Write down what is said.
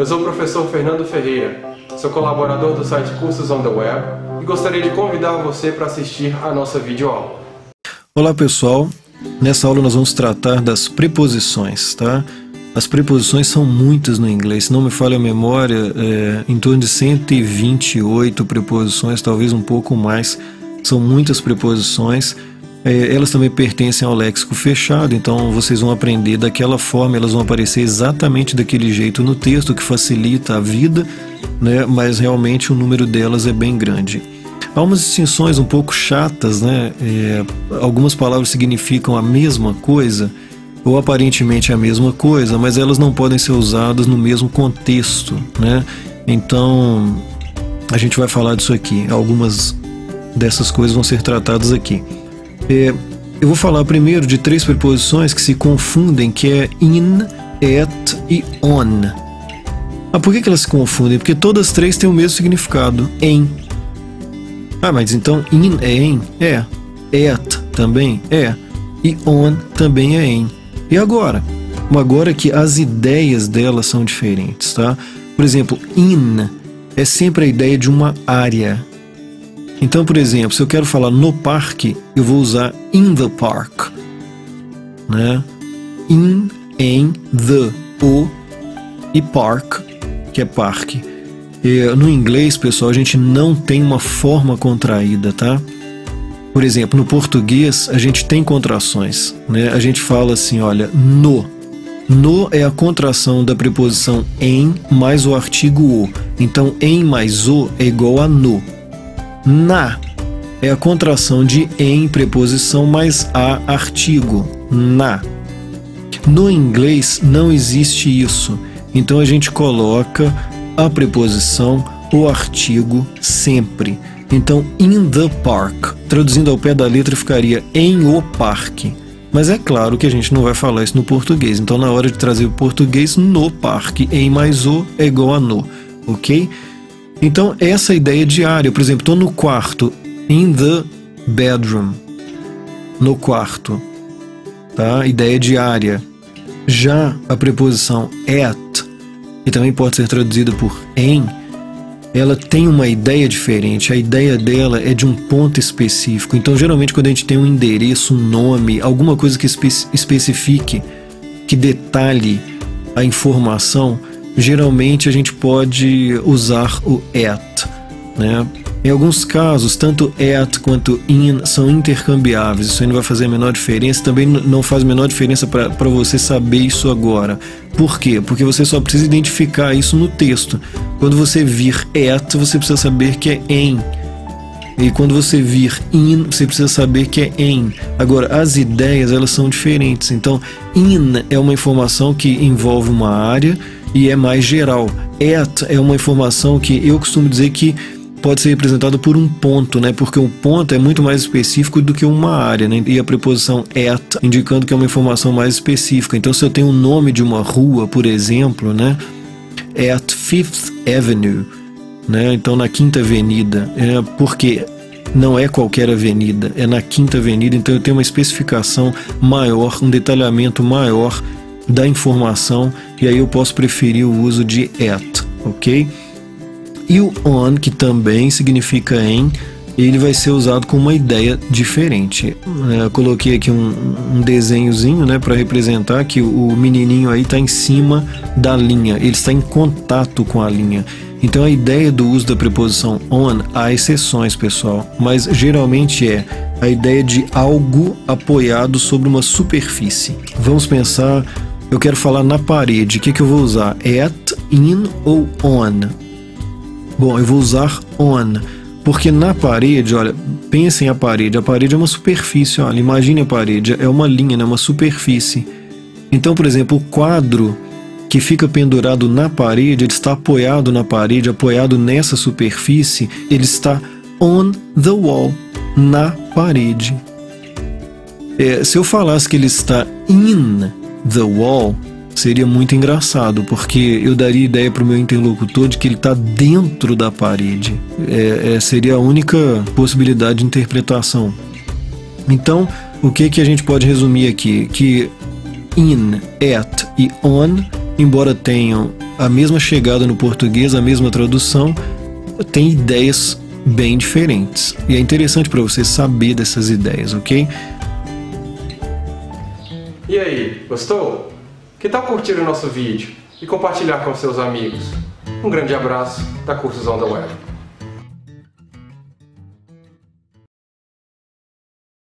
Eu sou o professor Fernando Ferreira, sou colaborador do site Cursos on the Web e gostaria de convidar você para assistir a nossa videoaula. Olá pessoal, nessa aula nós vamos tratar das preposições, tá? As preposições são muitas no inglês, se não me falha a memória, em torno de 128 preposições, talvez um pouco mais, são muitas preposições. Elas também pertencem ao léxico fechado, então vocês vão aprender daquela forma, elas vão aparecer exatamente daquele jeito no texto, o que facilita a vida, né? Mas realmente o número delas é bem grande. Há umas distinções um pouco chatas, né? Algumas palavras significam a mesma coisa, ou aparentemente a mesma coisa, mas elas não podem ser usadas no mesmo contexto, né? Então, a gente vai falar disso aqui, algumas dessas coisas vão ser tratadas aqui. Eu vou falar primeiro de 3 preposições que se confundem, que é in, at e on. Por que elas se confundem? Porque todas as 3 têm o mesmo significado, em. Mas então in é em? At também é. E on também é em. E agora? Agora que as ideias delas são diferentes, tá? Por exemplo, in é sempre a ideia de uma área. Então, por exemplo, se eu quero falar no parque, eu vou usar in the park, né? In, em, the, o e park, que é parque. No inglês, pessoal, a gente não tem uma forma contraída, tá? Por exemplo, no português, a gente tem contrações, né? A gente fala assim, olha, no. No é a contração da preposição em mais o artigo o. Então, em mais o é igual a no. Na é a contração de em preposição mais a artigo, na. No inglês não existe isso, então a gente coloca a preposição, o artigo sempre. Então, in the park, traduzindo ao pé da letra, ficaria em o parque. Mas é claro que a gente não vai falar isso no português, então na hora de trazer o português, no parque, em mais o é igual a no, ok? Então, essa ideia de área, por exemplo, estou no quarto, in the bedroom, no quarto, tá? Ideia de área. Já a preposição at, que também pode ser traduzida por em, ela tem uma ideia diferente, a ideia dela é de um ponto específico. Então, geralmente, quando a gente tem um endereço, um nome, alguma coisa que especifique, que detalhe a informação, geralmente a gente pode usar o at, né? Em alguns casos, tanto at quanto in são intercambiáveis, isso aí não vai fazer a menor diferença, também não faz a menor diferença para você saber isso agora. Por quê? Porque você só precisa identificar isso no texto. Quando você vir at, você precisa saber que é em. E quando você vir in, você precisa saber que é em. Agora, as ideias, elas são diferentes. Então, in é uma informação que envolve uma área e é mais geral. At é uma informação que eu costumo dizer que pode ser representada por um ponto, né? Porque um ponto é muito mais específico do que uma área, né? E a preposição at indicando que é uma informação mais específica. Então, se eu tenho o nome de uma rua, por exemplo, né? At Fifth Avenue, né? Então, na Quinta Avenida, porque não é qualquer avenida, é na Quinta Avenida, então eu tenho uma especificação maior, um detalhamento maior da informação, e aí eu posso preferir o uso de at, ok? E o on, que também significa em, ele vai ser usado com uma ideia diferente. Eu coloquei aqui um desenhozinho, né, para representar que o menininho aí está em cima da linha, ele está em contato com a linha. Então a ideia do uso da preposição on, há exceções, pessoal, mas geralmente é a ideia de algo apoiado sobre uma superfície. Vamos pensar, eu quero falar na parede, o que eu vou usar? At, in ou on? Bom, eu vou usar on, porque na parede, olha, pensem a parede é uma superfície, olha, imagine a parede, é uma linha, né, uma superfície. Então, por exemplo, o quadro que fica pendurado na parede, ele está apoiado na parede, apoiado nessa superfície, ele está on the wall, na parede. Se eu falasse que ele está in the wall, seria muito engraçado, porque eu daria ideia para o meu interlocutor de que ele está dentro da parede. Seria a única possibilidade de interpretação. Então, o que a gente pode resumir aqui? Que in, at e on, embora tenham a mesma chegada no português, a mesma tradução, tem ideias bem diferentes. E é interessante para você saber dessas ideias, ok? E aí, gostou? Que tal curtir o nosso vídeo e compartilhar com seus amigos? Um grande abraço da Cursos on the Web.